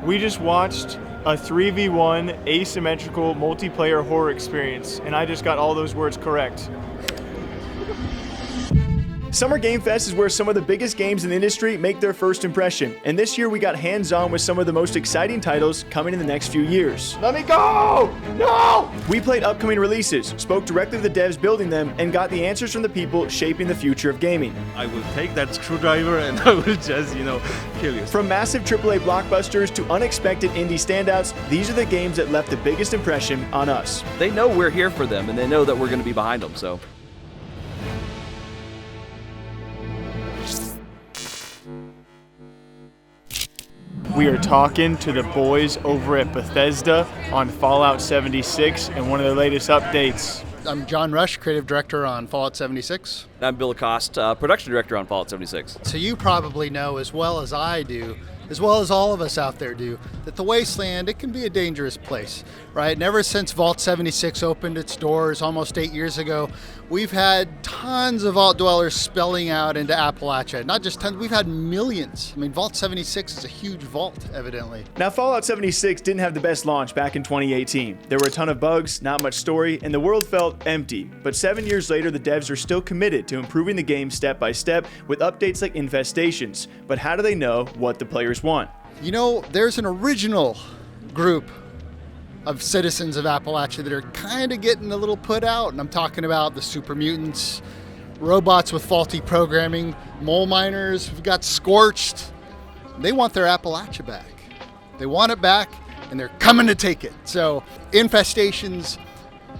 We just watched a 3v1 asymmetrical multiplayer horror experience, and I just got all those words correct. Summer Game Fest is where some of the biggest games in the industry make their first impression, and this year we got hands-on with some of the most exciting titles coming in the next few years. Let me go! No! We played upcoming releases, spoke directly to the devs building them, and got the answers from the people shaping the future of gaming. I will take that screwdriver and I will just, kill you. From massive AAA blockbusters to unexpected indie standouts, these are the games that left the biggest impression on us. They know we're here for them, and they know that we're going to be behind them, so. We are talking to the boys over at Bethesda on Fallout 76 and one of their latest updates. I'm John Rush, creative director on Fallout 76. I'm Bill Acost, production director on Fallout 76. So you probably know as well as I do, as well as all of us out there do, that the Wasteland, it can be a dangerous place, right? And ever since Vault 76 opened its doors almost 8 years ago, we've had tons of Vault dwellers spilling out into Appalachia. Not just tons, we've had millions. I mean, Vault 76 is a huge vault, evidently. Now, Fallout 76 didn't have the best launch back in 2018. There were a ton of bugs, not much story, and the world felt empty. But 7 years later, the devs are still committed to improving the game step by step with updates like infestations. But how do they know what the players want? You know, there's an original group of citizens of Appalachia that are kind of getting a little put out, and I'm talking about the super mutants, robots with faulty programming, mole miners who got scorched. They want their Appalachia back. They want it back, and they're coming to take it. So Infestations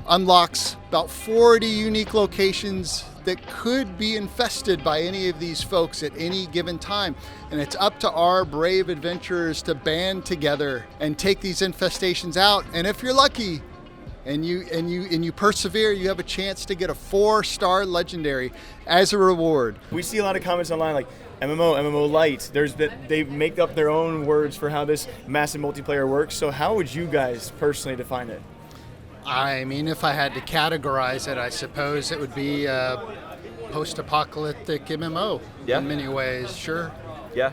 unlocks about 40 unique locations that could be infested by any of these folks at any given time. And it's up to our brave adventurers to band together and take these infestations out. And if you're lucky and you persevere, you have a chance to get a 4-star legendary as a reward. We see a lot of comments online like MMO light. They make up their own words for how this massive multiplayer works. So how would you guys personally define it? I mean, if I had to categorize it, I suppose it would be a post-apocalyptic MMO in many ways, sure. Yeah,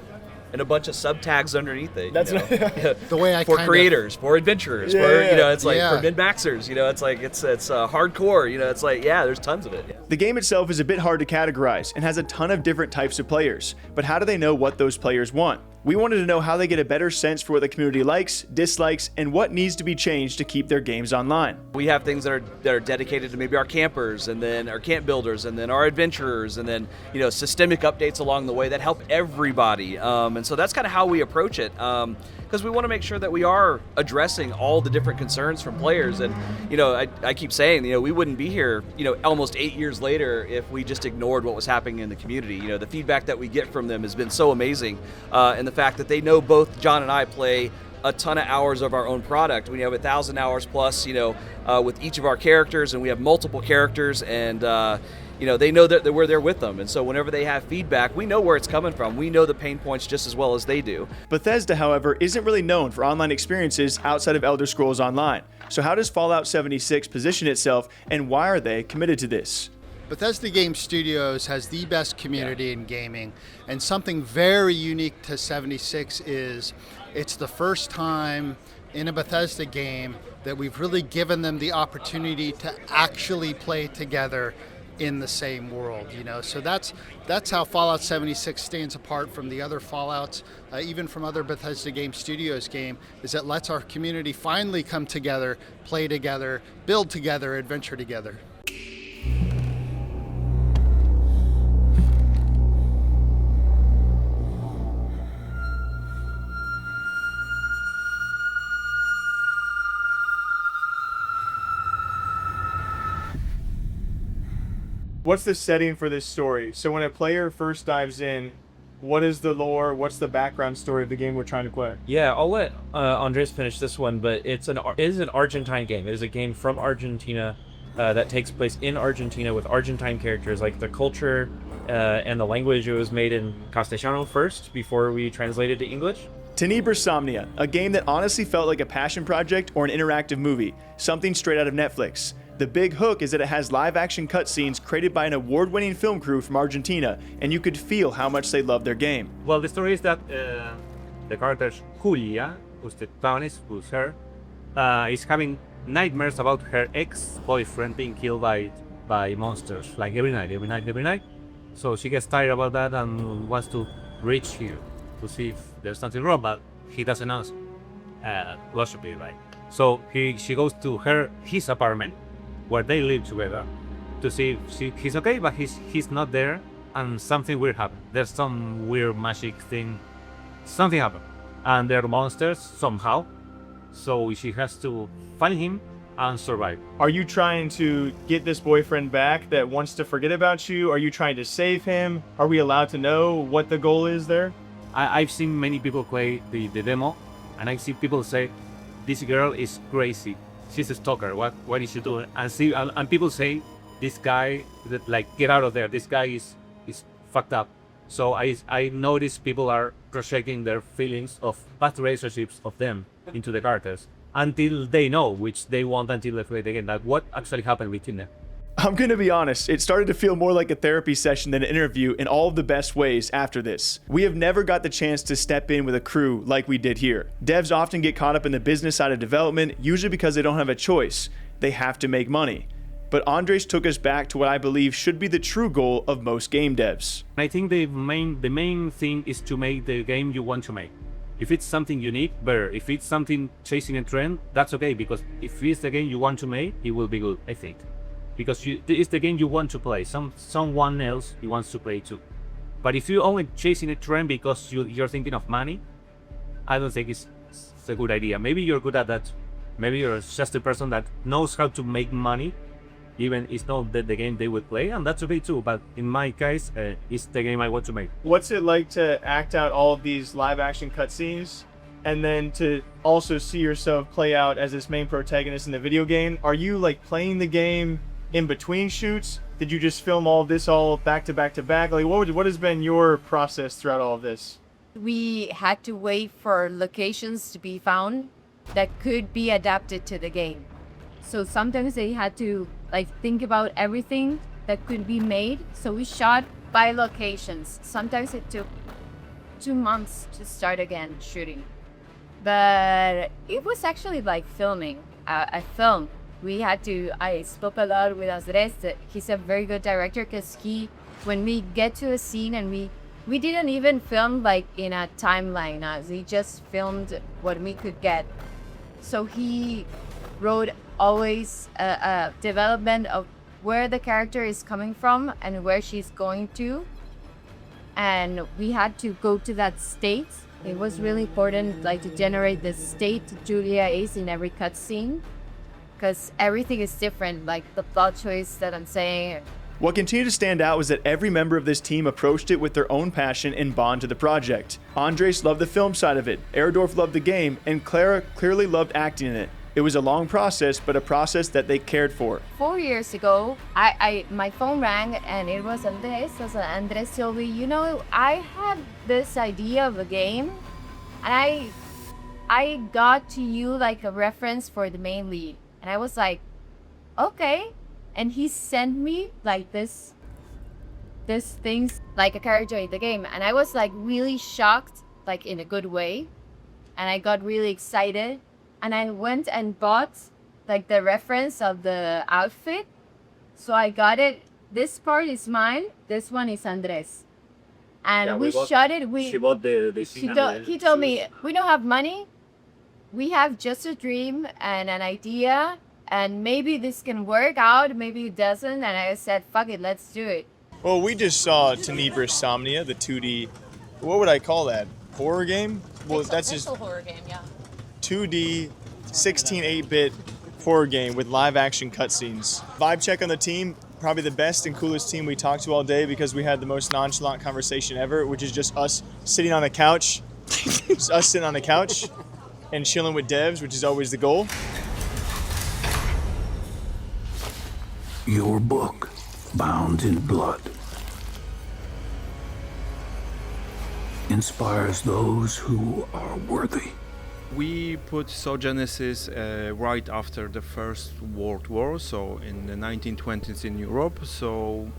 and a bunch of subtags underneath it. That's the way I for creators, for adventurers, it's like for min-maxers. It's hardcore. It's like there's tons of it. Yeah. The game itself is a bit hard to categorize and has a ton of different types of players. But how do they know what those players want? We wanted to know how they get a better sense for what the community likes, dislikes, and what needs to be changed to keep their games online. We have things that are dedicated to maybe our campers, and then our camp builders, and then our adventurers, and then systemic updates along the way that help everybody. And so that's kind of how we approach it. Because we want to make sure that we are addressing all the different concerns from players. And, I keep saying, we wouldn't be here, almost 8 years later if we just ignored what was happening in the community. The feedback that we get from them has been so amazing. And the fact that they know both John and I play a ton of hours of our own product. We have 1,000 hours plus, with each of our characters, and we have multiple characters, and they know that we're there with them. And so whenever they have feedback, we know where it's coming from. We know the pain points just as well as they do. Bethesda, however, isn't really known for online experiences outside of Elder Scrolls Online. So how does Fallout 76 position itself, and why are they committed to this? Bethesda Game Studios has the best community in gaming, and something very unique to 76 is it's the first time in a Bethesda game that we've really given them the opportunity to actually play together in the same world, So that's how Fallout 76 stands apart from the other Fallouts, even from other Bethesda Game Studios game, is it lets our community finally come together, play together, build together, adventure together. What's the setting for this story? So when a player first dives in, what is the lore? What's the background story of the game we're trying to play? Yeah, I'll let Andres finish this one, but it is an Argentine game. It is a game from Argentina that takes place in Argentina with Argentine characters. Like the culture and the language, it was made in Castellano first before we translated to English. Tenebris Somnia, a game that honestly felt like a passion project or an interactive movie, something straight out of Netflix. The big hook is that it has live-action cutscenes created by an award-winning film crew from Argentina, and you could feel how much they love their game. Well, the story is that the character Julia who's the protagonist, who's her, is having nightmares about her ex-boyfriend being killed by monsters, like every night. So she gets tired about that and wants to reach here to see if there's something wrong, but he doesn't answer. What should be right? So she goes to his apartment where they live together to see if he's okay, but he's not there, and something weird happened. There's some weird magic thing. Something happened, and they're monsters somehow. So she has to find him and survive. Are you trying to get this boyfriend back that wants to forget about you? Are you trying to save him? Are we allowed to know what the goal is there? I've seen many people play the demo, and I see people say, "This girl is crazy. She's a stalker. What is she doing?" And people say, "This guy, like, get out of there. This guy is fucked up." So I notice people are projecting their feelings of past relationships of them into the characters until they know, which they want until they play the game, like what actually happened between them. I'm gonna be honest, it started to feel more like a therapy session than an interview in all of the best ways after this. We have never got the chance to step in with a crew like we did here. Devs often get caught up in the business side of development, usually because they don't have a choice. They have to make money. But Andres took us back to what I believe should be the true goal of most game devs. I think the main thing is to make the game you want to make. If it's something unique, better. If it's something chasing a trend, that's okay, because if it's the game you want to make, it will be good, I think. Because it's the game you want to play. Someone else he wants to play too. But if you're only chasing a trend because you're thinking of money, I don't think it's a good idea. Maybe you're good at that. Maybe you're just a person that knows how to make money, even it's not the game they would play, and that's okay too. But in my case, it's the game I want to make. What's it like to act out all of these live action cutscenes and then to also see yourself play out as this main protagonist in the video game? Are you like playing the game in between shoots? Did you just film all of this all back to back to back? Like what has been your process throughout all of this? We had to wait for locations to be found that could be adapted to the game. So sometimes they had to think about everything that could be made. So we shot by locations. Sometimes it took 2 months to start again shooting. But it was actually like filming a film. I spoke a lot with Andres. He's a very good director because when we get to a scene and we didn't even film in a timeline. We just filmed what we could get. So he wrote always a development of where the character is coming from and where she's going to, and we had to go to that state. It was really important to generate the state Julia is in every cutscene, because everything is different, the plot choice that I'm saying. What continued to stand out was that every member of this team approached it with their own passion and bond to the project. Andres loved the film side of it, Eridorf loved the game, and Clara clearly loved acting in it. It was a long process, but a process that they cared for. 4 years ago, my phone rang and it was Andres. Andres told me, I had this idea of a game, and I got to you a reference for the main lead. And I was like, okay. And he sent me this things like a character in the game. And I was really shocked, in a good way. And I got really excited. And I went and bought the reference of the outfit. So I got it. This part is mine. This one is Andres. And we shot it. She bought the he told me, we don't have money. We have just a dream and an idea. And maybe this can work out. Maybe it doesn't. And I said, fuck it, let's do it. Well, we just saw Tenebris Somnia, the 2D, what would I call that? Horror game? Well, that's just a horror game, yeah. 2D, 16 8-bit horror game with live action cutscenes. Vibe check on the team, probably the best and coolest team we talked to all day because we had the most nonchalant conversation ever, which is just us sitting on a couch, and chilling with devs, which is always the goal. Your book, bound in blood, inspires those who are worthy. We put Genesis right after the First World War, so in the 1920s in Europe. So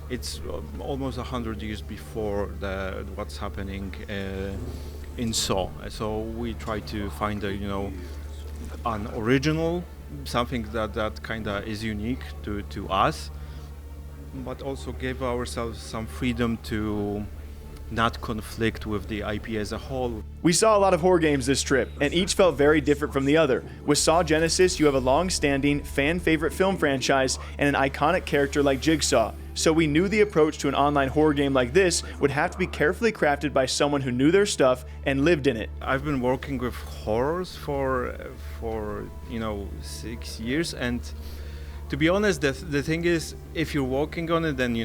it's almost 100 years before what's happening in Saw. So we try to find a, an original, something that kind of is unique to us, but also give ourselves some freedom to not conflict with the IP as a whole. We saw a lot of horror games this trip, and each felt very different from the other. With Saw Genesis, you have a long-standing, fan-favorite film franchise and an iconic character like Jigsaw. So we knew the approach to an online horror game like this would have to be carefully crafted by someone who knew their stuff and lived in it. I've been working with horrors for 6 years, and to be honest, the thing is, if you're working on it, then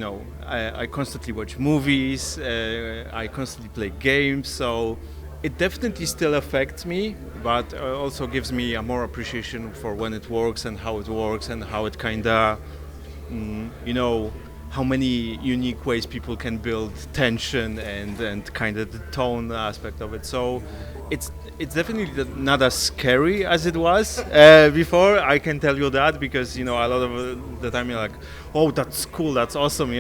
I constantly watch movies, I constantly play games, so it definitely still affects me, but also gives me a more appreciation for when it works and how it kind of, how many unique ways people can build tension and kind of the tone aspect of it. So it's definitely not as scary as it was before. I can tell you that, because a lot of the time you're like, oh, that's cool, that's awesome,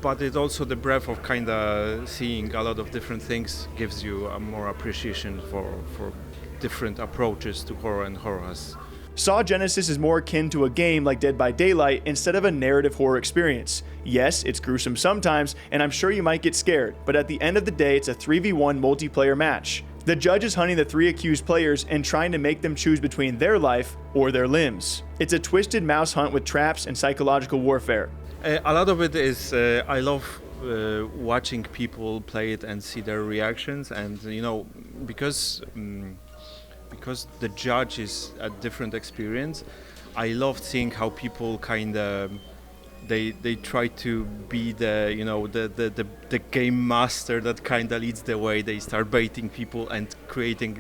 but it's also the breadth of kind of seeing a lot of different things gives you a more appreciation for different approaches to horror, and horror has. Saw Genesis is more akin to a game like Dead by Daylight instead of a narrative horror experience. Yes, it's gruesome sometimes, and I'm sure you might get scared, but at the end of the day, it's a 3v1 multiplayer match. The judge is hunting the 3 accused players and trying to make them choose between their life or their limbs. It's a twisted mouse hunt with traps and psychological warfare. A lot of it is, I love watching people play it and see their reactions, and because the judge is a different experience, I love seeing how people kind of they try to be the game master that kind of leads the way. They start baiting people and creating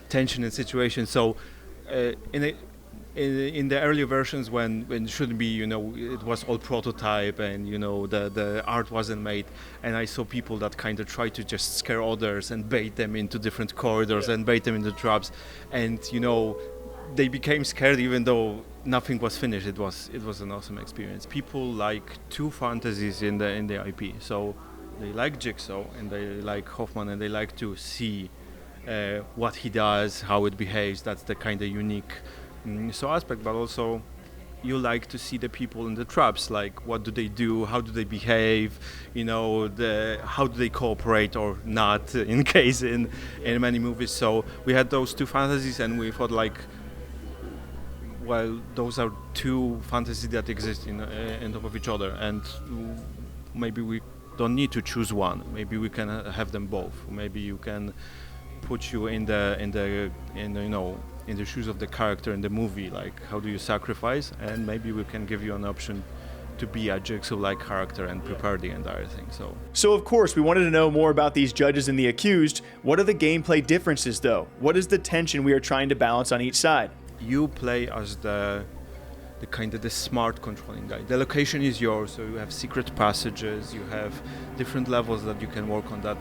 tension in situations. So in the earlier versions, when it shouldn't be, it was all prototype, and the art wasn't made, and I saw people that kind of try to just scare others and bait them into different corridors and bait them into traps, and they became scared even though nothing was finished. It was an awesome experience. People like 2 fantasies in the IP, so they like Jigsaw and they like Hoffman, and they like to see what he does, how it behaves. That's the kind of unique aspect, but also you like to see the people in the traps, like what do they do, how do they behave, how do they cooperate or not, in case in many movies. So we had those 2 fantasies, and we thought like, well, those are 2 fantasies that exist in top of each other, and maybe we don't need to choose one. Maybe we can have them both. Maybe you can put you in the shoes of the character in the movie, like how do you sacrifice, and maybe we can give you an option to be a Jigsaw-like character and prepare the entire thing. So of course we wanted to know more about these judges and the accused. What are the gameplay differences though? What is the tension we are trying to balance on each side? You play as the kind of the smart controlling guy. The location is yours, so you have secret passages, you have different levels that you can work on, that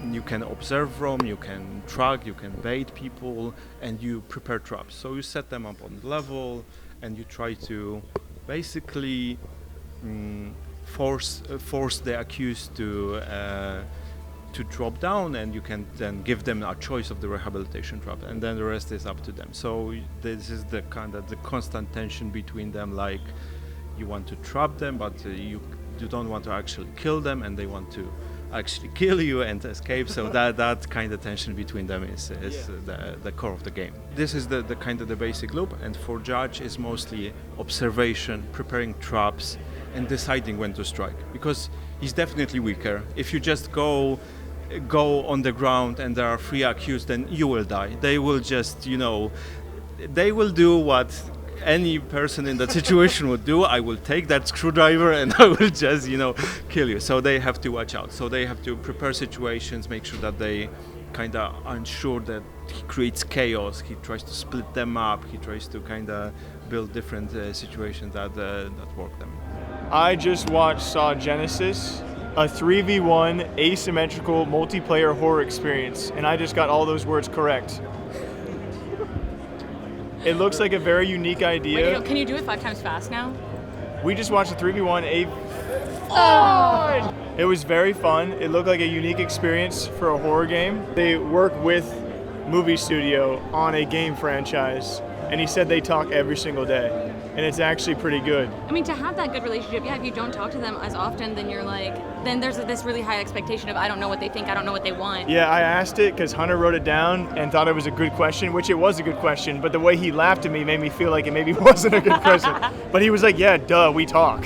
you can observe from, you can track, you can bait people, and you prepare traps. So you set them up on the level, and you try to basically force the accused to drop down, and you can then give them a choice of the rehabilitation trap, and then the rest is up to them. So this is the kind of the constant tension between them, like you want to trap them, but you don't want to actually kill them, and they want to actually kill you and escape. So that kind of tension between them is the core of the game. This is the kind of the basic loop, and for Judge is mostly observation, preparing traps, and deciding when to strike, because he's definitely weaker. If you just go on the ground and there are 3 accused, then you will die. They will just, they will do what any person in that situation would do. I will take that screwdriver and I will just, kill you. So they have to watch out. So they have to prepare situations, make sure that they kind of ensure that he creates chaos. He tries to split them up. He tries to kind of build different situations that work them. I just watched Saw Genesis, a 3v1 asymmetrical multiplayer horror experience, and I just got all those words correct. It looks like a very unique idea. Wait, can you do it 5 times fast now? We just watched a 3v1 Oh! It was very fun. It looked like a unique experience for a horror game. They work with movie studio on a game franchise, and he said they talk every single day, and it's actually pretty good. I mean, to have that good relationship, yeah, if you don't talk to them as often, then you're like, then there's this really high expectation of I don't know what they think, I don't know what they want. Yeah, I asked it because Hunter wrote it down and thought it was a good question, which it was a good question, but the way he laughed at me made me feel like it maybe wasn't a good question. But he was like, yeah, duh, we talk.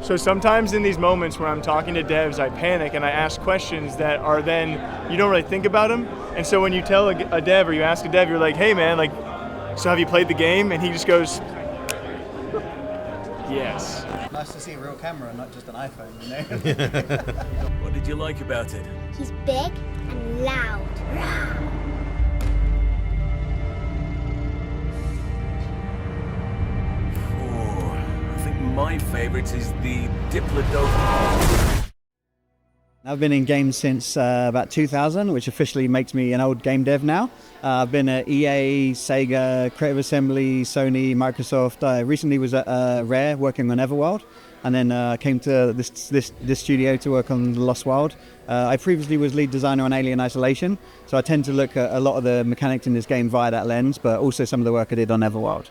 So sometimes in these moments where I'm talking to devs, I panic and I ask questions that are then, you don't really think about them. And so when you tell a dev or you ask a dev, you're like, hey man, like, so have you played the game? And he just goes, yes. Nice to see a real camera, not just an iPhone, you know? What did you like about it? He's big and loud. I think my favorite is the Diplodocus. I've been in games since about 2000, which officially makes me an old game dev now. I've been at EA, Sega, Creative Assembly, Sony, Microsoft. I recently was at Rare working on Everworld, and then came to this studio to work on The Lost World. I previously was lead designer on Alien Isolation, so I tend to look at a lot of the mechanics in this game via that lens, but also some of the work I did on Everworld.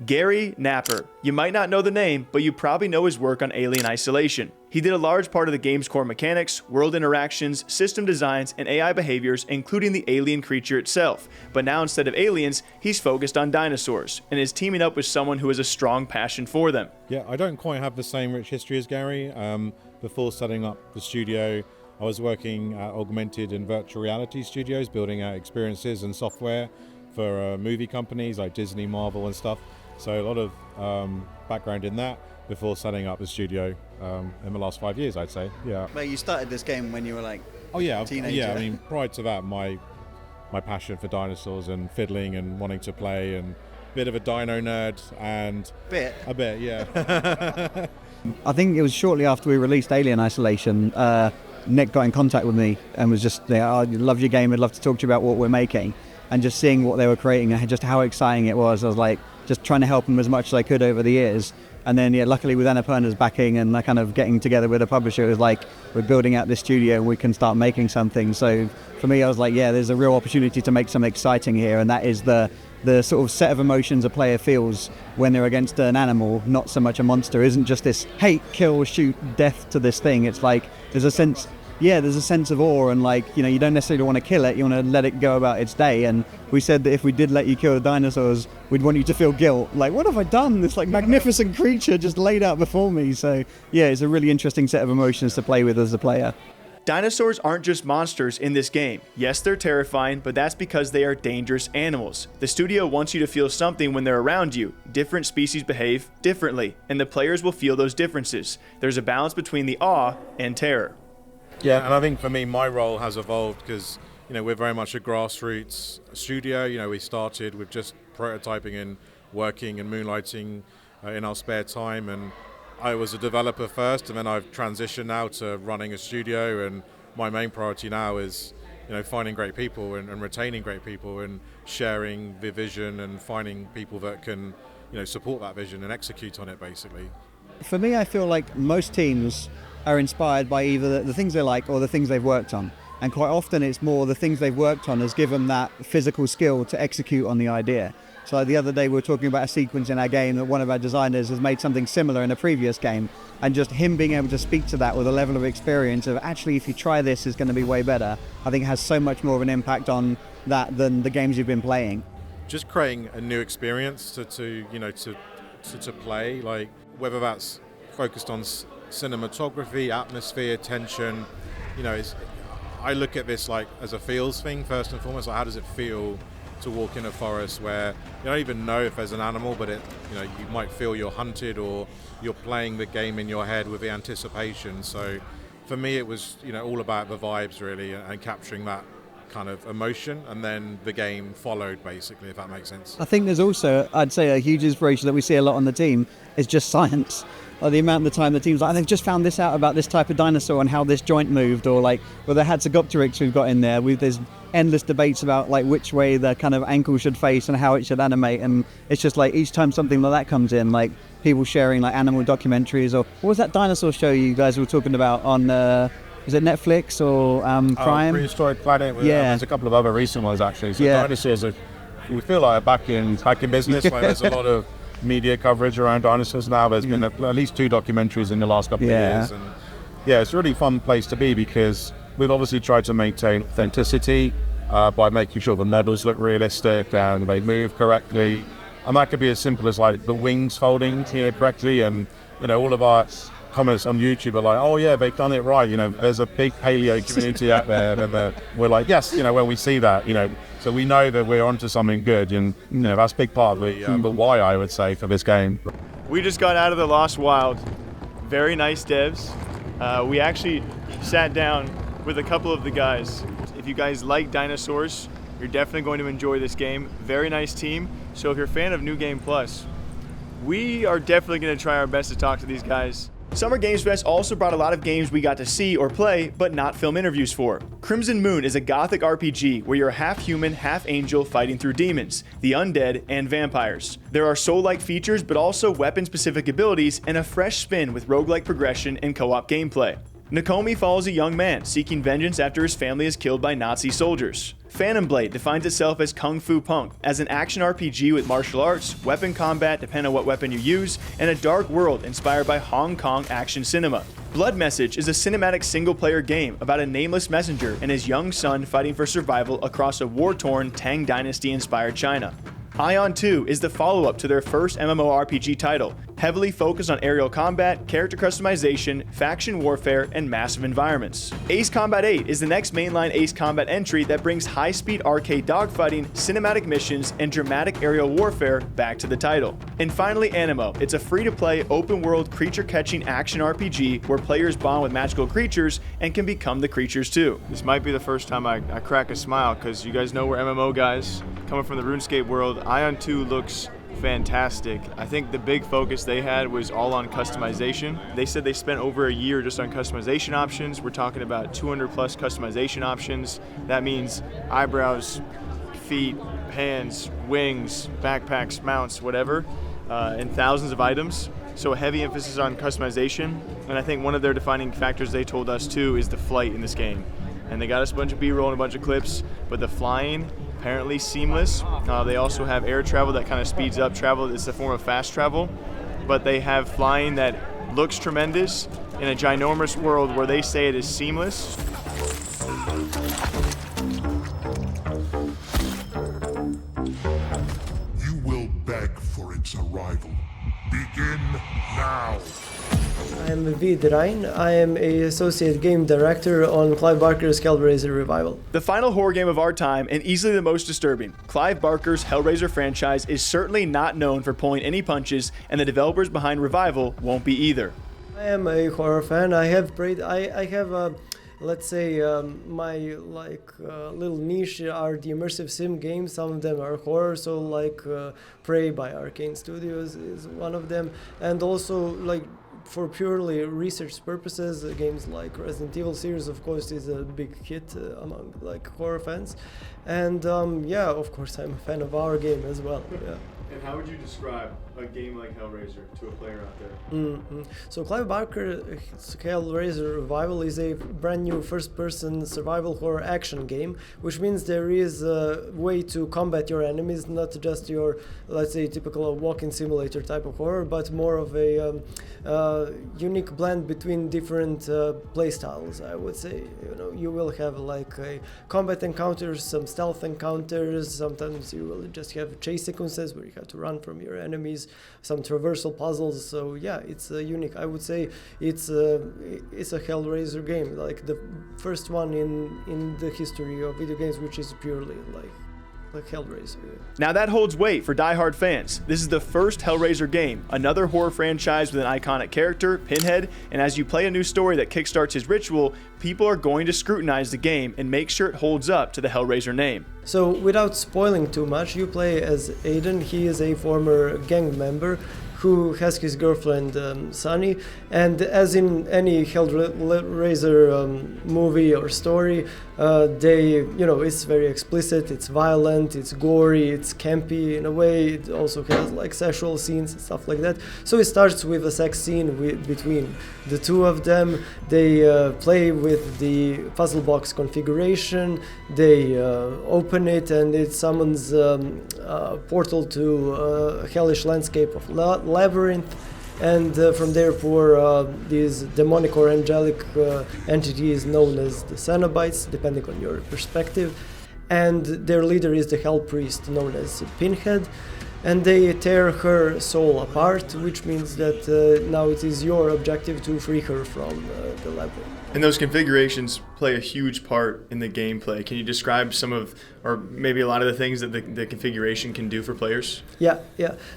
Gary Napper. You might not know the name, but you probably know his work on Alien Isolation. He did a large part of the game's core mechanics, world interactions, system designs, and AI behaviors, including the alien creature itself. But now instead of aliens, he's focused on dinosaurs, and is teaming up with someone who has a strong passion for them. Yeah, I don't quite have the same rich history as Gary. Before setting up the studio, I was working at augmented and virtual reality studios, building out experiences and software for movie companies like Disney, Marvel and stuff. So a lot of background in that before setting up the studio in the last 5 years, I'd say. Yeah. Well, you started this game when you were like a teenager. Yeah, I mean, prior to that, my passion for dinosaurs and fiddling and wanting to play, and a bit of a dino nerd and a bit, yeah. I think it was shortly after we released Alien Isolation, Nick got in contact with me and was just, I love your game, I'd love to talk to you about what we're making. And just seeing what they were creating and just how exciting it was, I was like, just trying to help them as much as I could over the years. And then, yeah, luckily with Annapurna's backing and kind of getting together with a publisher, it was like, we're building out this studio and we can start making something. So for me, I was like, yeah, there's a real opportunity to make something exciting here. And that is the sort of set of emotions a player feels when they're against an animal, not so much a monster. Isn't just this hate, kill, shoot, death to this thing. It's like, there's a sense of awe, and like, you know, you don't necessarily want to kill it, you want to let it go about its day. And we said that if we did let you kill the dinosaurs, we'd want you to feel guilt. Like, what have I done? This like magnificent creature just laid out before me. So yeah, it's a really interesting set of emotions to play with as a player. Dinosaurs aren't just monsters in this game. Yes, they're terrifying, but that's because they are dangerous animals. The studio wants you to feel something when they're around you. Different species behave differently, and the players will feel those differences. There's a balance between the awe and terror. Yeah, and I think for me, my role has evolved because, you know, we're very much a grassroots studio. You know, we started with just prototyping and working and moonlighting in our spare time. And I was a developer first, and then I've transitioned now to running a studio. And my main priority now is, you know, finding great people and retaining great people and sharing the vision and finding people that can, you know, support that vision and execute on it, basically. For me, I feel like most teams are inspired by either the things they like or the things they've worked on. And quite often it's more the things they've worked on has given that physical skill to execute on the idea. So like the other day we were talking about a sequence in our game that one of our designers has made something similar in a previous game, and just him being able to speak to that with a level of experience of actually if you try this it's going to be way better, I think has so much more of an impact on that than the games you've been playing. Just creating a new experience to play, like whether that's focused on cinematography, atmosphere, tension, you know, I look at this like as a feels thing first and foremost. Like, how does it feel to walk in a forest where you don't even know if there's an animal, but you might feel you're hunted, or you're playing the game in your head with the anticipation. So for me, it was, you know, all about the vibes really, and capturing that kind of emotion, and then the game followed basically, if that makes sense. I think there's also, I'd say, a huge inspiration that we see a lot on the team is just science. Or the amount of the time the team's like, they've just found this out about this type of dinosaur and how this joint moved, or like, well, the Hatzegopteryx we've got in there. There's endless debates about like which way the kind of ankle should face and how it should animate, and it's just like each time something like that comes in, like people sharing like animal documentaries, or what was that dinosaur show you guys were talking about on? Is it Netflix or Prime? Prehistoric Planet. Yeah. There's a couple of other recent ones actually. So Yeah. dinosaurs are, we feel like back in business. Like there's a lot of media coverage around dinosaurs now. There's been at least 2 documentaries in the last couple of years. And yeah, it's a really fun place to be because we've obviously tried to maintain authenticity by making sure the medals look realistic and they move correctly. And that could be as simple as like the wings folding correctly, and all of our comments on YouTube are like, oh yeah, they've done it right. There's a big paleo community out there, and we're like, yes, when we see that, so we know that we're onto something good, and that's a big part of the why, I would say, for this game. We just got out of the Lost Wild. Very nice devs. We actually sat down with a couple of the guys. If you guys like dinosaurs, you're definitely going to enjoy this game. Very nice team. So if you're a fan of New Game Plus, we are definitely going to try our best to talk to these guys. Summer Games Fest also brought a lot of games we got to see or play, but not film interviews for. Crimson Moon is a gothic RPG where you're half human, half angel fighting through demons, the undead, and vampires. There are soul-like features, but also weapon-specific abilities and a fresh spin with roguelike progression and co-op gameplay. Nekome follows a young man seeking vengeance after his family is killed by Nazi soldiers. Phantom Blade defines itself as Kung Fu Punk, as an action RPG with martial arts, weapon combat depending on what weapon you use, and a dark world inspired by Hong Kong action cinema. Blood Message is a cinematic single-player game about a nameless messenger and his young son fighting for survival across a war-torn Tang Dynasty-inspired China. Aion 2 is the follow-up to their first MMORPG title, heavily focused on aerial combat, character customization, faction warfare, and massive environments. Ace Combat 8 is the next mainline Ace Combat entry that brings high-speed arcade dogfighting, cinematic missions, and dramatic aerial warfare back to the title. And finally, Aniimo. It's a free-to-play, open-world, creature-catching action RPG where players bond with magical creatures and can become the creatures too. This might be the first time I crack a smile, because you guys know we're MMO guys. Coming from the RuneScape world, Aion 2 looks fantastic. I think the big focus they had was all on customization. They said they spent over a year just on customization options. We're talking about 200 plus customization options. That means eyebrows, feet, hands, wings, backpacks, mounts, whatever, and thousands of items. So a heavy emphasis on customization. And I think one of their defining factors they told us too is the flight in this game. And they got us a bunch of B-roll and a bunch of clips, but the flying, apparently seamless. They also have air travel that kind of speeds up travel. It's a form of fast travel, but they have flying that looks tremendous in a ginormous world where they say it is seamless. You will beg for its arrival. Begin now. I am Vid Rein. I am a associate game director on Clive Barker's Hellraiser Revival. The final horror game of our time, and easily the most disturbing. Clive Barker's Hellraiser franchise is certainly not known for pulling any punches, and the developers behind Revival won't be either. I am a horror fan. I have played. I have let's say my little niche are the immersive sim games. Some of them are horror, so like Prey by Arcane Studios is one of them, and also like for purely research purposes, games like Resident Evil series, of course, is a big hit among like horror fans, and yeah, of course, I'm a fan of our game as well. Yeah. And how would you describe a game like Hellraiser to a player out there? So Clive Barker's Hellraiser Revival is a brand new first-person survival horror action game, which means there is a way to combat your enemies, not just your, let's say, typical walking simulator type of horror, but more of a unique blend between different playstyles, I would say. You know, you will have like a combat encounters, some stealth encounters, sometimes you will just have chase sequences where you have to run from your enemies, some traversal puzzles. So yeah, it's unique. I would say it's a Hellraiser game, like the first one in the history of video games, which is purely like Hellraiser. Now that holds weight for die-hard fans. This is the first Hellraiser game, another horror franchise with an iconic character, Pinhead, and as you play a new story that kickstarts his ritual, people are going to scrutinize the game and make sure it holds up to the Hellraiser name. So without spoiling too much, you play as Aion. He is a former gang member who has his girlfriend Sunny, and as in any Hellraiser movie or story, it's very explicit, it's violent, it's gory, it's campy in a way. It also has like sexual scenes and stuff like that. So it starts with a sex scene between the two of them. They play with the puzzle box configuration. They open it, and it summons a portal to a hellish landscape of labyrinth. And from there pour these demonic or angelic entities known as the Cenobites, depending on your perspective. And their leader is the Hell Priest, known as Pinhead. And they tear her soul apart, which means that now it is your objective to free her from the labyrinth. And those configurations play a huge part in the gameplay. Can you describe some of, or maybe a lot of the things that the configuration can do for players? Yeah.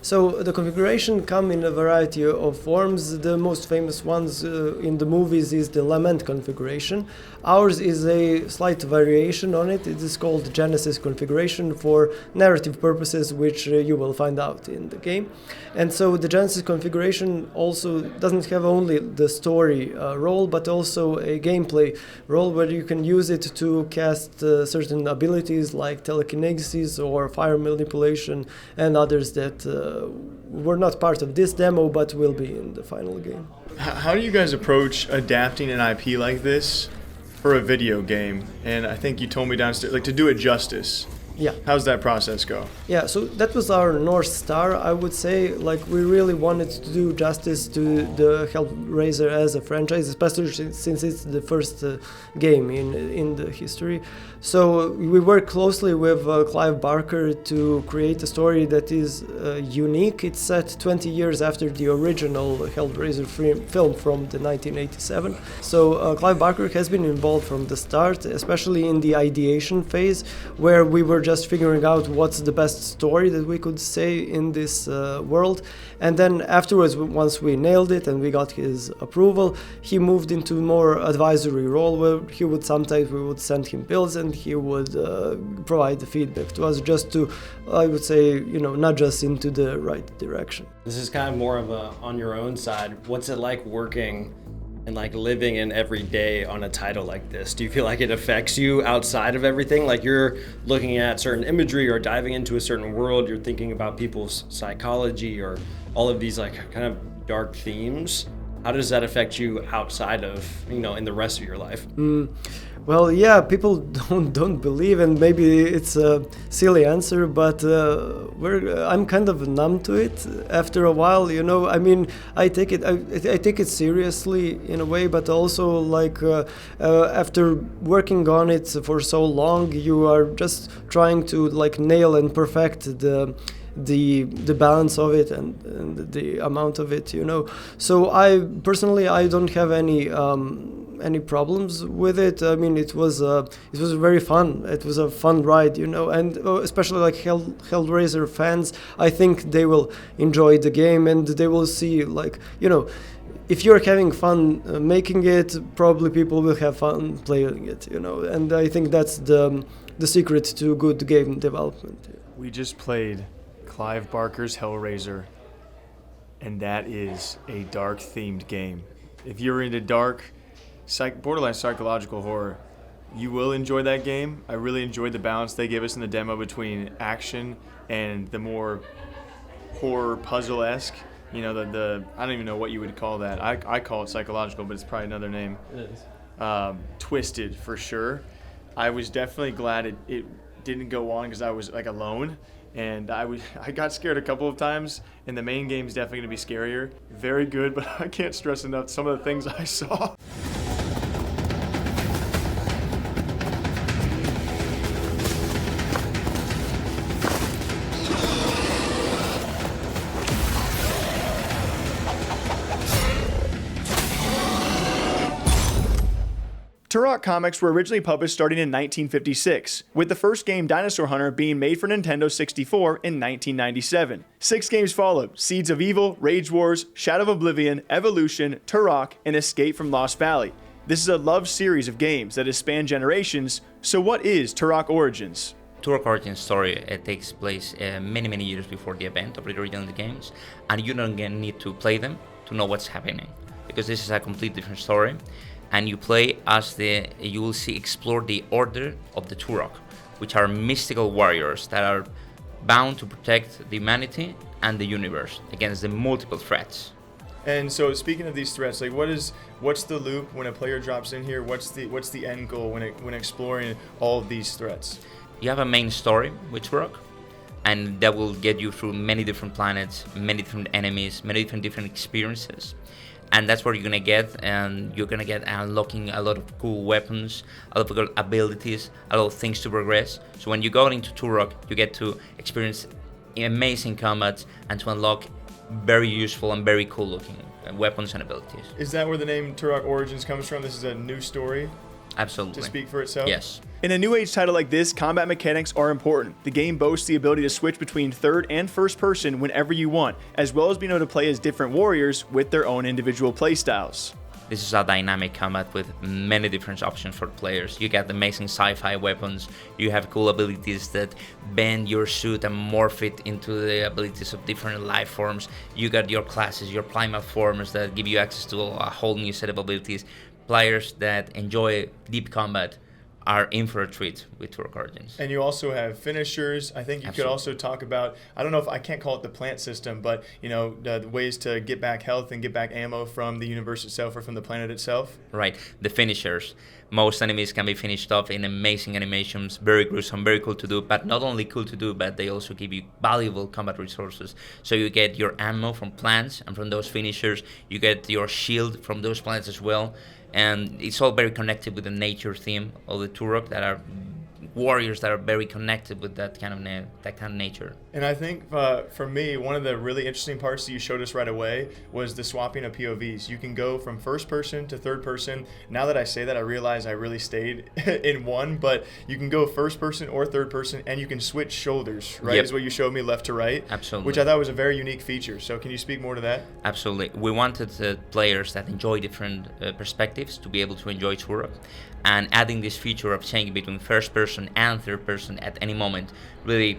So the configuration come in a variety of forms. The most famous ones in the movies is the Lament configuration. Ours is a slight variation on it. It is called Genesis configuration for narrative purposes, which you will find out in the game. And so the Genesis configuration also doesn't have only the story role, but also a gameplay role where you can use it to cast certain abilities like telekinesis or fire manipulation and others that were not part of this demo but will be in the final game. How do you guys approach adapting an IP like this for a video game? And I think you told me downstairs, like, to do it justice. Yeah. How's that process go? Yeah, so that was our North Star, I would say. Like, we really wanted to do justice to the Hellraiser as a franchise, especially since it's the first game in the history. So we worked closely with Clive Barker to create a story that is unique. It's set 20 years after the original Hellraiser film from the 1987. So Clive Barker has been involved from the start, especially in the ideation phase, where we were just figuring out what's the best story that we could say in this world. And then afterwards, once we nailed it and we got his approval, he moved into more advisory role where we would send him builds and he would provide the feedback to us just to, I would say, nudge us into the right direction. This is kind of more of a on your own side. What's it like working and like living in every day on a title like this? Do you feel like it affects you outside of everything? Like you're looking at certain imagery or diving into a certain world, you're thinking about people's psychology or all of these like kind of dark themes. How does that affect you outside of, in the rest of your life? Well, yeah, people don't believe, and maybe it's a silly answer, but I'm kind of numb to it after a while. I mean, I take it seriously in a way, but also like after working on it for so long, you are just trying to like nail and perfect the balance of it and the amount of it, So I don't have any problems with it. I mean, it was very fun. It was a fun ride, and especially like Hellraiser fans, I think they will enjoy the game and they will see like, if you're having fun making it, probably people will have fun playing it, and I think that's the secret to good game development. We just played Clive Barker's Hellraiser, and that is a dark themed game. If you're into dark borderline psychological horror, you will enjoy that game. I really enjoyed the balance they gave us in the demo between action and the more horror puzzle-esque. I don't even know what you would call that. I call it psychological, but it's probably another name. It is. Twisted for sure. I was definitely glad it didn't go on because I was like alone. And I got scared a couple of times, and the main game is definitely going to be scarier. Very good, but I can't stress enough some of the things I saw. Turok comics were originally published starting in 1956, with the first game, Dinosaur Hunter, being made for Nintendo 64 in 1997. 6 games followed: Seeds of Evil, Rage Wars, Shadow of Oblivion, Evolution, Turok, and Escape from Lost Valley. This is a loved series of games that has spanned generations, so what is Turok Origins? Turok Origins story takes place many years before the event of the original games, and you don't need to play them to know what's happening, because this is a completely different story, and you play as you will see explore the Order of the Turok, which are mystical warriors that are bound to protect the humanity and the universe against the multiple threats. And so, speaking of these threats, like what's the loop when a player drops in here? What's the end goal when exploring all of these threats? You have a main story with Turok, and that will get you through many different planets, many different enemies, many different experiences. And that's where you're gonna get, and you're gonna get unlocking a lot of cool weapons, a lot of cool abilities, a lot of things to progress. So when you go into Turok, you get to experience amazing combat and to unlock very useful and very cool looking weapons and abilities. Is that where the name Turok Origins comes from? This is a new story? Absolutely. To speak for itself? Yes. In a new age title like this, combat mechanics are important. The game boasts the ability to switch between third and first person whenever you want, as well as being able to play as different warriors with their own individual playstyles. This is a dynamic combat with many different options for players. You get amazing sci-fi weapons, you have cool abilities that bend your suit and morph it into the abilities of different life forms. You got your classes, your primal forms that give you access to a whole new set of abilities. Players that enjoy deep combat are in for a treat with Turok Origins. And you also have finishers. I think you Absolutely. could also talk about, I don't know if I can't call it the plant system, but the ways to get back health and get back ammo from the universe itself or from the planet itself. Right, the finishers. Most enemies can be finished off in amazing animations, very gruesome, very cool to do, but not only cool to do, but they also give you valuable combat resources. So you get your ammo from plants, and from those finishers, you get your shield from those plants as well. And it's all very connected with the nature theme of the Turok, that are warriors that are very connected with that kind of nature. And I think for me, one of the really interesting parts that you showed us right away was the swapping of POVs. You can go from first person to third person. Now that I say that, I realize I really stayed in one, but you can go first person or third person, and you can switch shoulders, right? Yep. Is what you showed me, left to right. Absolutely. Which I thought was a very unique feature. So can you speak more to that? Absolutely. We wanted players that enjoy different perspectives to be able to enjoy Turok. And adding this feature of changing between first person and third person at any moment really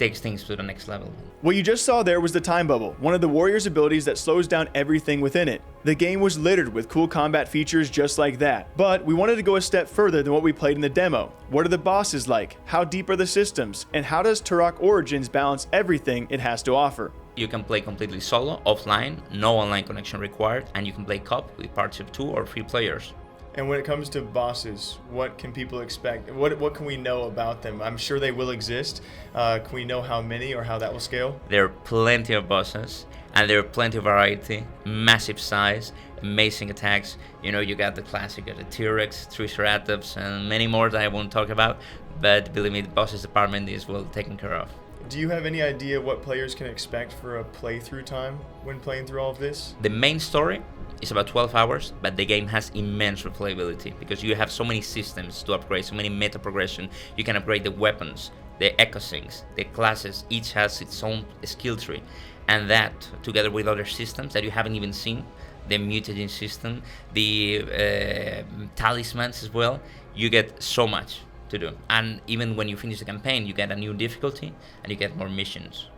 takes things to the next level. What you just saw there was the time bubble, one of the warrior's abilities that slows down everything within it. The game was littered with cool combat features just like that, but we wanted to go a step further than what we played in the demo. What are the bosses like? How deep are the systems? And how does Turok Origins balance everything it has to offer? You can play completely solo, offline, no online connection required, and you can play co-op with parties of 2 or 3 players. And when it comes to bosses, what can people expect? What can we know about them? I'm sure they will exist. Can we know how many or how that will scale? There are plenty of bosses, and there are plenty of variety, massive size, amazing attacks. You got the classic, you got the T-Rex, Triceratops, and many more that I won't talses about. But believe me, the bosses department is well taken care of. Do you have any idea what players can expect for a playthrough time when playing through all of this? The main story is about 12 hours, but the game has immense replayability because you have so many systems to upgrade, so many meta progression. You can upgrade the weapons, the echo sinks, the classes, each has its own skill tree. And that, together with other systems that you haven't even seen, the mutagen system, the talismans as well, you get so much to do. And even when you finish the campaign, you get a new difficulty and you get more missions.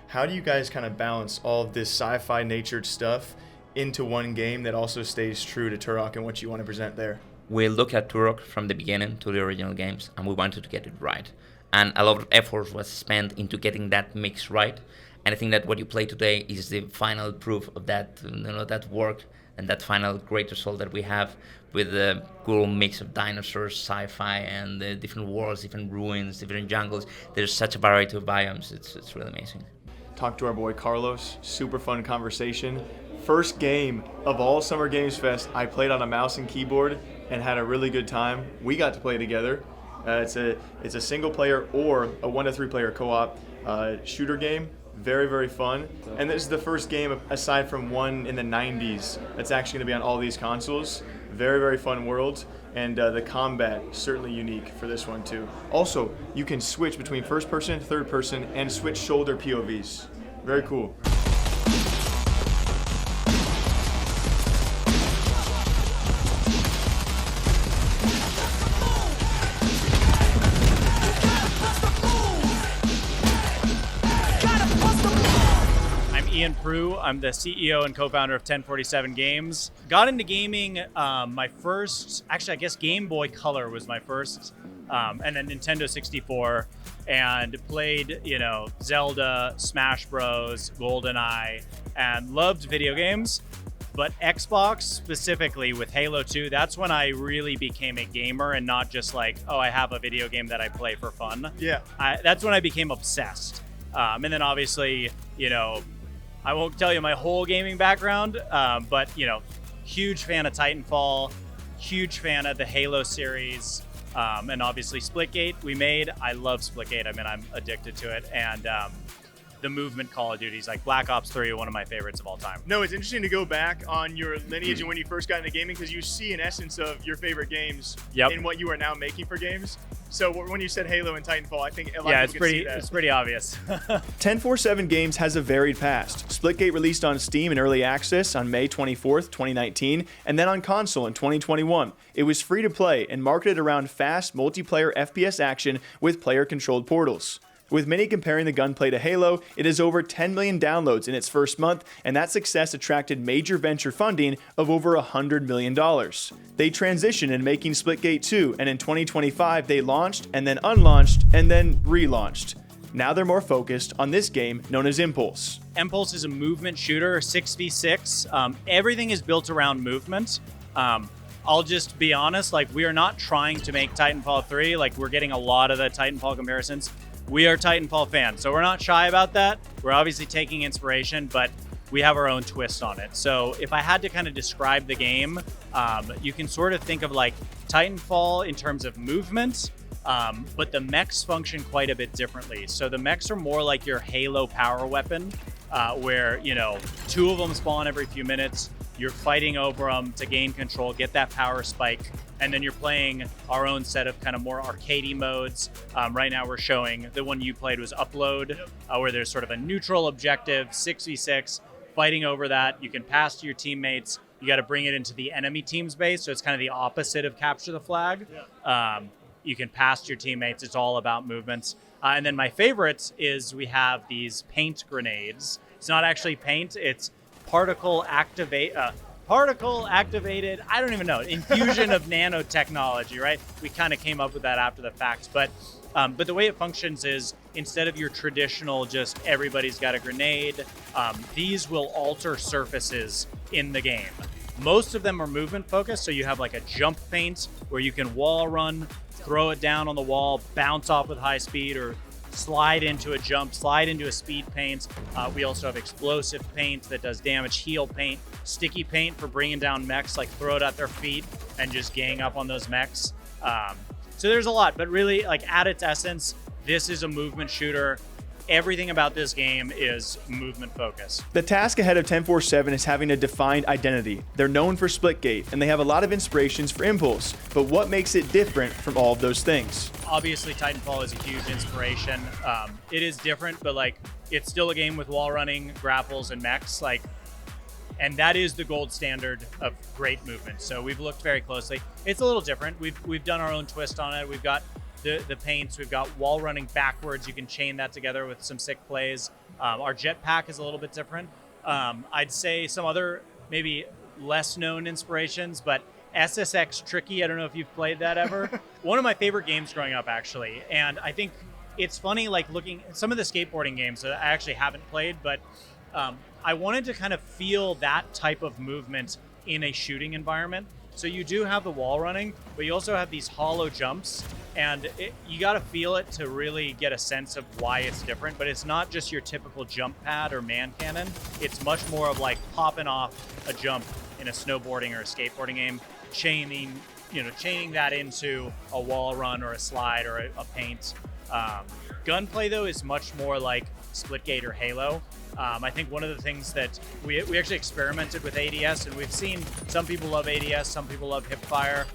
How do you guys kind of balance all of this sci-fi natured stuff into one game that also stays true to Turok and what you want to present there? We looked at Turok from the beginning to the original games, and we wanted to get it right. And a lot of effort was spent into getting that mix right. And I think that what you play today is the final proof of that, that work and that final great result that we have with the cool mix of dinosaurs, sci-fi, and the different worlds, different ruins, different jungles. There's such a variety of biomes. It's really amazing. Talked to our boy Carlos. Super fun conversation. First game of all Summer Games Fest, I played on a mouse and keyboard and had a really good time. We got to play together. It's a single player or a 1 to 3 player co-op shooter game. Very, very fun. And this is the first game, aside from one in the 90s, that's actually going to be on all these consoles. Very, very fun world. And the combat, certainly unique for this one too. Also, you can switch between first person, third person, and switch shoulder POVs. Very cool. Ian Prue. I'm the CEO and co-founder of 1047 Games. Got into gaming, my first, actually I guess Game Boy Color was my first, and then Nintendo 64, and played, Zelda, Smash Bros, GoldenEye, and loved video games. But Xbox, specifically with Halo 2, that's when I really became a gamer and not just like, oh, I have a video game that I play for fun. Yeah. That's when I became obsessed. And then obviously, I won't tell you my whole gaming background, but, huge fan of Titanfall, huge fan of the Halo series, and obviously Splitgate we made. I love Splitgate. I mean, I'm addicted to it. And the movement Call of Duties, like Black Ops 3, one of my favorites of all time. No, it's interesting to go back on your lineage and when you first got into gaming, because you see an essence of your favorite games in what you are now making for games. So when you said Halo and Titanfall, I think a lot of people can see that. It's pretty obvious. 1047 Games has a varied past. Splitgate released on Steam in early access on May 24th, 2019, and then on console in 2021. It was free to play and marketed around fast multiplayer FPS action with player-controlled portals. With many comparing the gunplay to Halo, it has over 10 million downloads in its first month, and that success attracted major venture funding of over $100 million. They transitioned in making Splitgate 2, and in 2025 they launched, and then unlaunched, and then relaunched. Now they're more focused on this game known as Empulse. Empulse is a movement shooter, 6v6. Everything is built around movement. I'll just be honest, we are not trying to make Titanfall 3. We're getting a lot of the Titanfall comparisons. We are Titanfall fans, so we're not shy about that. We're obviously taking inspiration, but we have our own twist on it. So if I had to kind of describe the game, you can sort of think of Titanfall in terms of movement, but the mechs function quite a bit differently. So the mechs are more like your Halo power weapon, where, two of them spawn every few minutes. You're fighting over them to gain control, get that power spike, and then you're playing our own set of kind of more arcadey modes. Right now we're showing the one you played was Upload, where there's sort of a neutral objective, 6v6, fighting over that. You can pass to your teammates. You got to bring it into the enemy team's base, so it's kind of the opposite of Capture the Flag. You can pass to your teammates. It's all about movements. And then my favorite is we have these paint grenades. It's not actually paint, it's particle activated, I don't even know, infusion of nanotechnology, right? We kind of came up with that after the fact, but the way it functions is instead of your traditional just everybody's got a grenade, these will alter surfaces in the game. Most of them are movement focused, so you have a jump paint where you can wall run, throw it down on the wall, bounce off with high speed, or slide into a jump, slide into a speed paint. We also have explosive paint that does damage, heal paint, sticky paint for bringing down mechs, throw it at their feet and just gang up on those mechs. So there's a lot, but really at its essence, this is a movement shooter. Everything about this game is movement focused. The task ahead of 1047 is having a defined identity. They're known for Splitgate, and they have a lot of inspirations for Impulse, but what makes it different from all of those things? Obviously, Titanfall is a huge inspiration. It is different, but it's still a game with wall running, grapples, and mechs. And that is the gold standard of great movement. So we've looked very closely. It's a little different. We've done our own twist on it. We've got the paints. We've got wall running backwards. You can chain that together with some sick plays. Our jetpack is a little bit different. I'd say some other maybe less known inspirations, but SSX Tricky, I don't know if you've played that ever. One of my favorite games growing up, actually. And I think it's funny, looking at some of the skateboarding games that I actually haven't played, but I wanted to kind of feel that type of movement in a shooting environment. So you do have the wall running, but you also have these hollow jumps, and you got to feel it to really get a sense of why it's different. But it's not just your typical jump pad or man cannon. It's much more of popping off a jump in a snowboarding or a skateboarding game, chaining that into a wall run or a slide or a paint. Gunplay though is much more like Splitgate or Halo. I think one of the things that we actually experimented with ADS, and we've seen some people love ADS, some people love hipfire.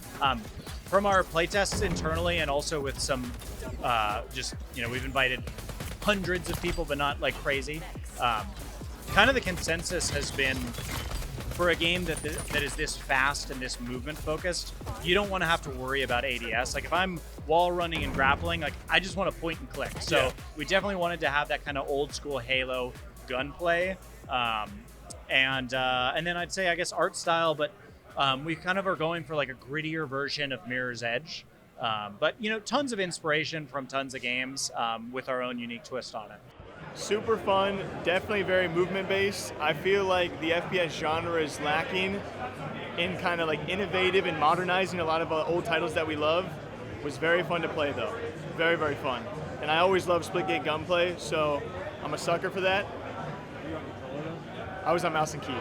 From our playtests internally, and also with some, we've invited hundreds of people, but not crazy. Kind of the consensus has been, for a game that is this fast and this movement focused, you don't want to have to worry about ADS. If I'm wall running and grappling, I just want to point and click. So we definitely wanted to have that kind of old school Halo gunplay, and then I'd say I guess art style, but we kind of are going for like a grittier version of Mirror's Edge. But tons of inspiration from tons of games with our own unique twist on it. Super fun, definitely very movement based. I feel like the FPS genre is lacking in kind of like innovative and modernizing a lot of old titles that we love. It was very fun to play though, very, very fun. And I always love split gate gunplay, so I'm a sucker for that. I was on mouse and key,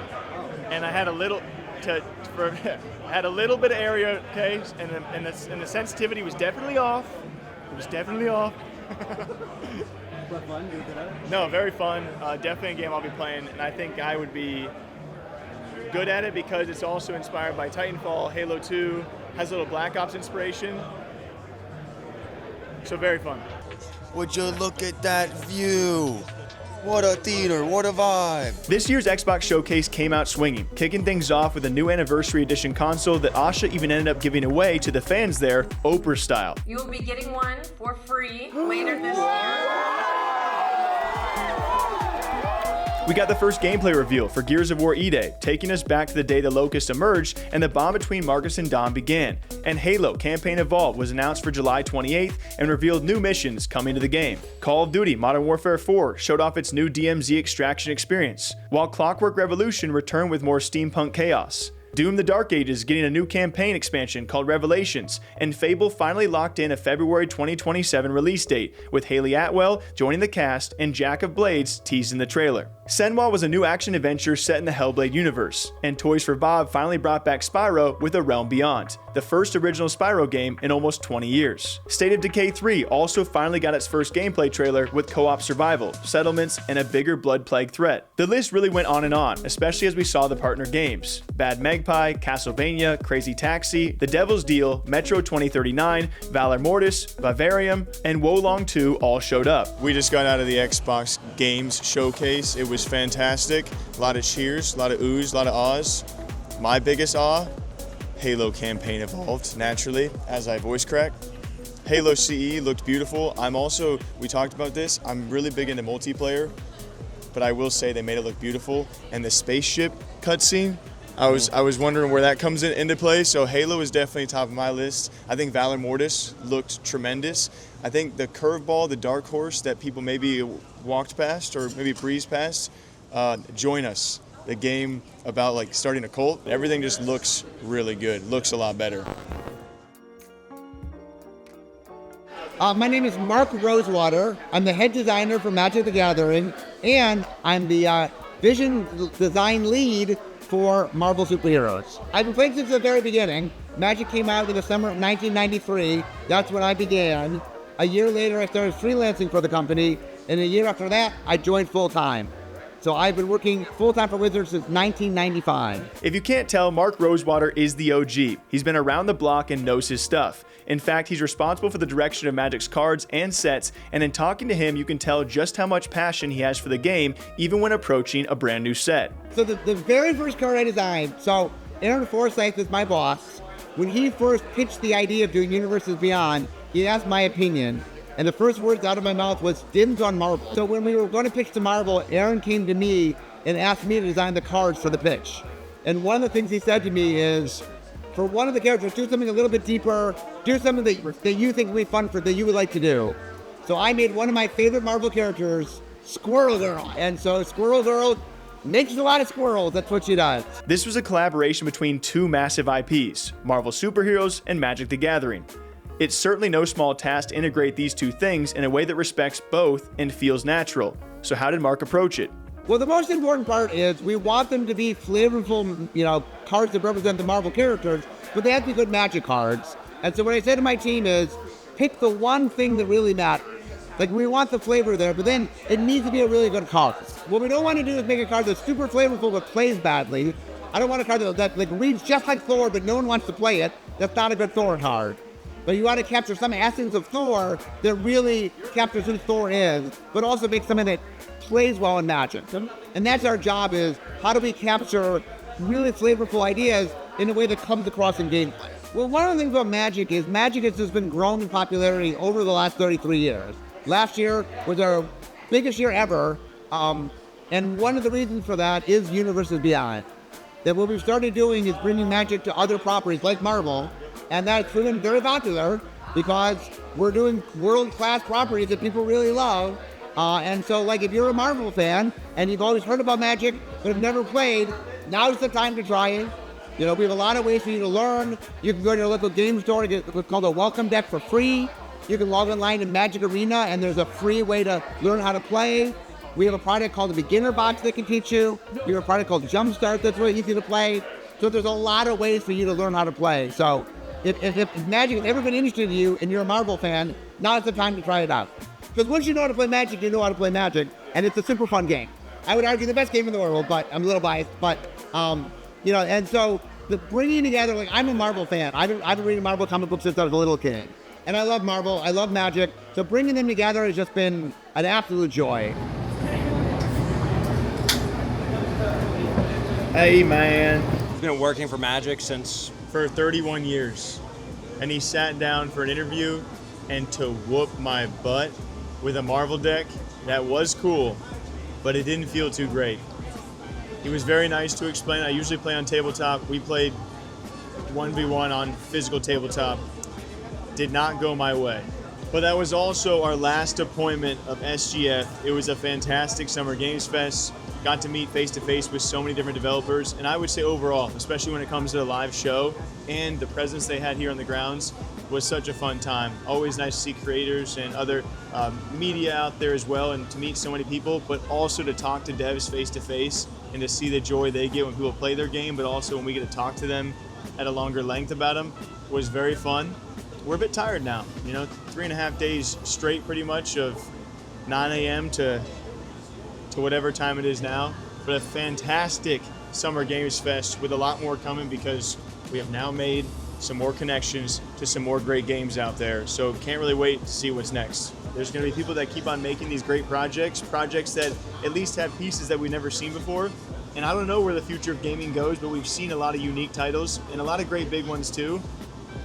and I had a little had a little bit of area, okay, and the sensitivity was definitely off. It was definitely off. No, very fun. Definitely a game I'll be playing, and I think I would be good at it because it's also inspired by Titanfall, Halo 2, has a little Black Ops inspiration. So very fun. Would you look at that view? What a theater, what a vibe. This year's Xbox Showcase came out swinging, kicking things off with a new Anniversary Edition console that Asha even ended up giving away to the fans there, Oprah style. You will be getting one for free later this year. We got the first gameplay reveal for Gears of War E-Day, taking us back to the day the Locust emerged and the bond between Marcus and Dom began. And Halo Campaign Evolved was announced for July 28th and revealed new missions coming to the game. Call of Duty Modern Warfare 4 showed off its new DMZ extraction experience, while Clockwork Revolution returned with more steampunk chaos. Doom the Dark Ages is getting a new campaign expansion called Revelations, and Fable finally locked in a February 2027 release date, with Haley Atwell joining the cast and Jack of Blades teased in the trailer. Senwa was a new action-adventure set in the Hellblade universe, and Toys for Bob finally brought back Spyro with A Realm Beyond, the first original Spyro game in almost 20 years. State of Decay 3 also finally got its first gameplay trailer with co-op survival, settlements, and a bigger blood plague threat. The list really went on and on, especially as we saw the partner games. Bad Magpie, Castlevania, Crazy Taxi, The Devil's Deal, Metro 2039, Valor Mortis, Vivarium, and Wolong 2 all showed up. We just got out of the Xbox Games Showcase. It was fantastic. A lot of cheers, a lot of oohs, a lot of ahs. My biggest awe, Halo Campaign Evolved, naturally, as I voice crack. Halo CE looked beautiful. We talked about this, I'm really big into multiplayer, but I will say they made it look beautiful. And the spaceship cutscene, I was wondering where that comes into play, so Halo is definitely top of my list. I think Valor Mortis looked tremendous. I think the curveball, the dark horse that people maybe walked past or maybe breezed past, Join Us, the game about like starting a cult. Everything just looks really good, looks a lot better. My name is Mark Rosewater. I'm the head designer for Magic the Gathering, and I'm the vision design lead for Marvel Superheroes. I've been playing since the very beginning. Magic came out in the summer of 1993. That's when I began. A year later, I started freelancing for the company, and a year after that, I joined full-time. So I've been working full-time for Wizards since 1995. If you can't tell, Mark Rosewater is the OG. He's been around the block and knows his stuff. In fact, he's responsible for the direction of Magic's cards and sets, and in talking to him, you can tell just how much passion he has for the game, even when approaching a brand new set. So the very first card I designed, so Aaron Forsyth is my boss. When he first pitched the idea of doing Universes Beyond, he asked my opinion, and the first words out of my mouth was dibs on Marvel. So when we were going to pitch to Marvel, Aaron came to me and asked me to design the cards for the pitch. And one of the things he said to me is, for one of the characters, do something a little bit deeper, do something that you think would be fun that you would like to do. So I made one of my favorite Marvel characters, Squirrel Girl. And so Squirrel Girl makes a lot of squirrels, that's what she does. This was a collaboration between two massive IPs, Marvel Superheroes and Magic the Gathering. It's certainly no small task to integrate these two things in a way that respects both and feels natural. So how did Mark approach it? Well, the most important part is we want them to be flavorful, cards that represent the Marvel characters, but they have to be good Magic cards. And so what I said to my team is, pick the one thing that really matters. Like, we want the flavor there, but then it needs to be a really good card. What we don't want to do is make a card that's super flavorful but plays badly. I don't want a card that reads just like Thor, but no one wants to play it. That's not a good Thor card. But you want to capture some essence of Thor that really captures who Thor is, but also make something that plays well in Magic. And that's our job, is how do we capture really flavorful ideas in a way that comes across in gameplay. Well, one of the things about Magic has just been growing in popularity over the last 33 years. Last year was our biggest year ever. And one of the reasons for that is Universes Beyond. That what we've started doing is bringing Magic to other properties like Marvel, and that's proven very popular because we're doing world-class properties that people really love. And so, like, if you're a Marvel fan and you've always heard about Magic but have never played, now's the time to try it. You know, we have a lot of ways for you to learn. You can go to your local game store and get what's called a welcome deck for free. You can log online to Magic Arena, and there's a free way to learn how to play. We have a product called the Beginner Box that can teach you. We have a product called Jumpstart that's really easy to play. So there's a lot of ways for you to learn how to play. So if Magic has ever been interested in you and you're a Marvel fan, now's the time to try it out. Because once you know how to play Magic, you know how to play Magic, and it's a super fun game. I would argue the best game in the world, but I'm a little biased. But you know, and so the bringing together, like, I'm a Marvel fan. I've been reading Marvel comic books since I was a little kid, and I love Marvel. I love Magic. So bringing them together has just been an absolute joy. Hey, man. He's been working for Magic for 31 years, and he sat down for an interview, and to whoop my butt with a Marvel deck, that was cool, but it didn't feel too great. He was very nice to explain. I usually play on tabletop. We played 1v1 on physical tabletop. Did not go my way. But that was also our last appointment of SGF. It was a fantastic Summer Games Fest. Got to meet face-to-face with so many different developers. And I would say overall, especially when it comes to the live show and the presence they had here on the grounds, was such a fun time. Always nice to see creators and other media out there as well, and to meet so many people, but also to talk to devs face-to-face and to see the joy they get when people play their game, but also when we get to talk to them at a longer length about them, was very fun. We're a bit tired now, you know, 3.5 days straight pretty much of 9 a.m. to whatever time it is now, but a fantastic Summer Games Fest with a lot more coming because we have now made some more connections to some more great games out there. So can't really wait to see what's next. There's going to be people that keep on making these great projects that at least have pieces that we've never seen before. And I don't know where the future of gaming goes, but we've seen a lot of unique titles and a lot of great big ones too.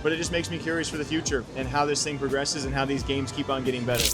But it just makes me curious for the future and how this thing progresses and how these games keep on getting better.